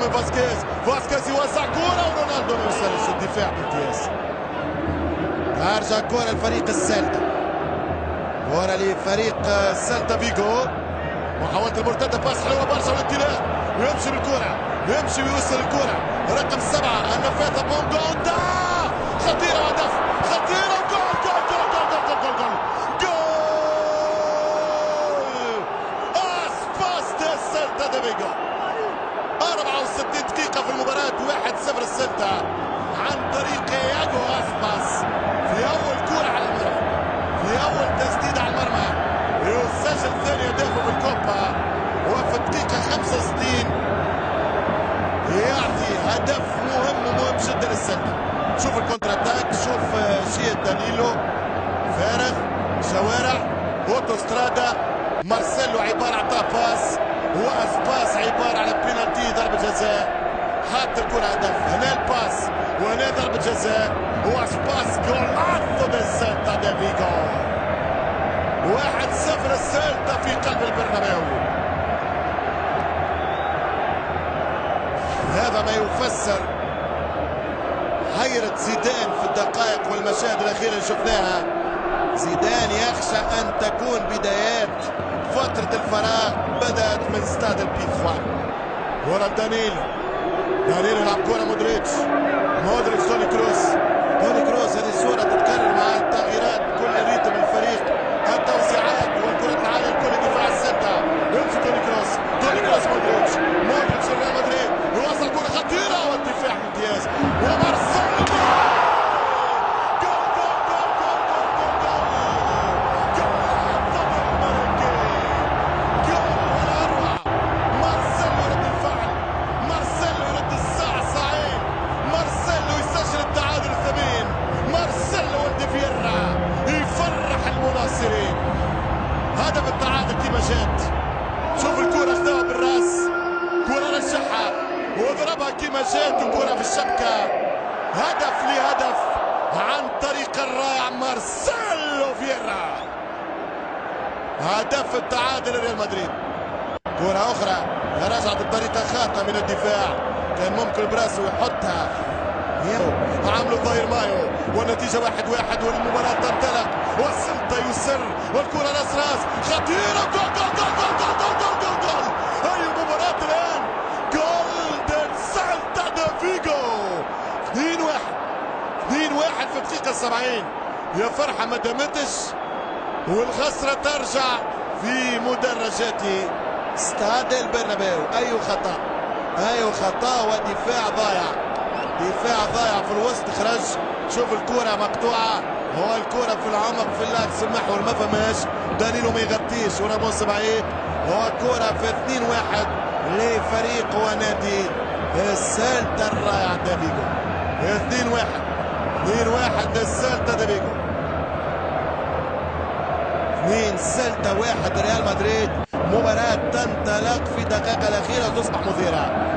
من فاسكيز يوزع كورة ورونالدو ما يوصلش. الدفاع بامتياز. ترجع كورة لفريق السلتا. كورة لفريق سلتا فيجو. محاولة المرتدة باس حلوة برشا والانطلاق ويمشي بالكرة، يمشي ويوصل الكرة. رقم 7 النفاذة بونغوندا خطيرة وهدف، خطيرة جول جول جول جول جول جول جول جول. اسباس دي سلتا دي فيجو. 64 دقيقة في المباراة، 1-0 السلتا عن طريق ياغو اسباس في أول كرة على المرمى، في أول تسديد على المرمى، يسجل ثاني هدفه في الكوبا وفي الدقيقة 65 يعطي هدف مهم جدا للسلتا. شوف الكونتر اتاك، شوف شيء دانيلو فارغ شوارع اوتوسترادا. مارسيلو عبارة عن باس واسباس عبارة على بينالتي ضربة جزاء. حط الكرة هدف، هنا الباس وهنا ضربة جزاء واسباس جول عطو للسلتا دي فيجو. 1-0 السلتا في قلب البرنابيو. هذا ما يفسر حيرة زيدان في الدقائق والمشاهد الأخيرة اللي شفناها. زيدان يخشى أن تكون بدايات فترة الفراغ بدأت من استاد البيتوا. ورا دانيلو يلعب كرة مودريتش توني كروس. هذه الصورة تتكرر مع التغييرات كل ريتم الفريق، التوزيعات والكرة العالية لكل دفاع السلتا. يمشي توني كروس مودريتش ريال مدريد يوصل كرة خطيرة والدفاع امتياز ومارسيلو هدف التعادل كما جات. شوف الكرة خذاها بالراس، كرة رشحها وضربها كما جات وكرة في الشبكة. هدف لهدف عن طريق الرائع مارسيلو فييرا. هدف التعادل لريال مدريد. كرة أخرى رجعت بطريقة خاطئة من الدفاع، كان ممكن براسه يحطها. عامل الظهير مايو والنتيجة 1-1 والمباراة تنطلق والسلتا يسر والكرة راس خطيرة. جول جول جول جول جول جول جول جول جول. هاي المباراة الآن جول ديل سلتا دي فيجو. 2-1 في الدقيقة 70. يا فرحة ما دامتش والخسرة ترجع في مدرجات استاد البرنابيو. أي خطأ ودفاع ضايع. في الوسط خرج. شوف الكرة مقطوعة، هو الكرة في العمق في اللاكس المحور ما فماش، دانيلو ما يغطيش وراموس بعيد. هو الكرة في 2-1 لفريق ونادي السلتا الرائع دي فيجو. 2-1 للسلتا دي فيجو. 2 سلتا 1 ريال مدريد. مباراة تنطلق في الدقائق الأخيرة تصبح مثيرة.